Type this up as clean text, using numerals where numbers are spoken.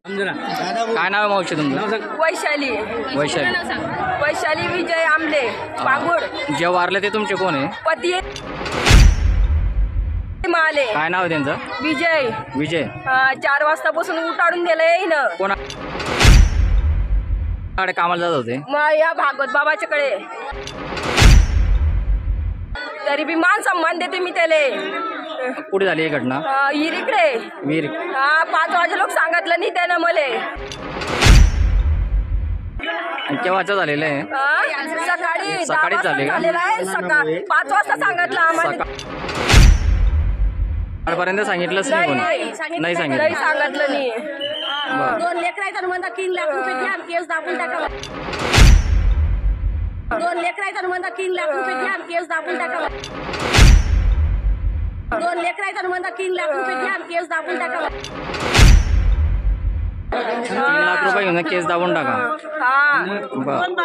काय नाव आहे मावशी तुमचं? वैशाली वैशाली विजय आमले बागुड. जे वारले ते तुमचे कोण आहे? पती माले. काय नाव आहे त्यांचं? विजय. विजय. 4 वाजतापासून उठाडून गेले ना. कोणाकडे कामाला जात होते? मग या भागवत बाबाच्याकडे. तरी बी मान सन्मान देते मी त्याले. कुठे झाली ही घटना? इकडे वीर. 5 वाजे लोक सांगितलं नाही त्यानं मले. केव्हाचं झालेलं आहे? सकाळीच झालेलं आहे. 5 वाजता सांगितलं आम्हाला. पर्यंत सांगितलंच नाही कोणी? नाही सांगितलं. सांगितलं नाही. 2 लेकरायचा म्हणता 3 लाख रुपये द्या केस दाबून टाका. 2 लेकरायचा म्हणता 3 लाख रुपये द्या केस दाबून टाका. 2 लेकरायचा म्हणता 3 लाख रुपये द्या केस दाबून टाका. 3 लाख रुपये घेऊन केस दाबून टाका. हा. बरं.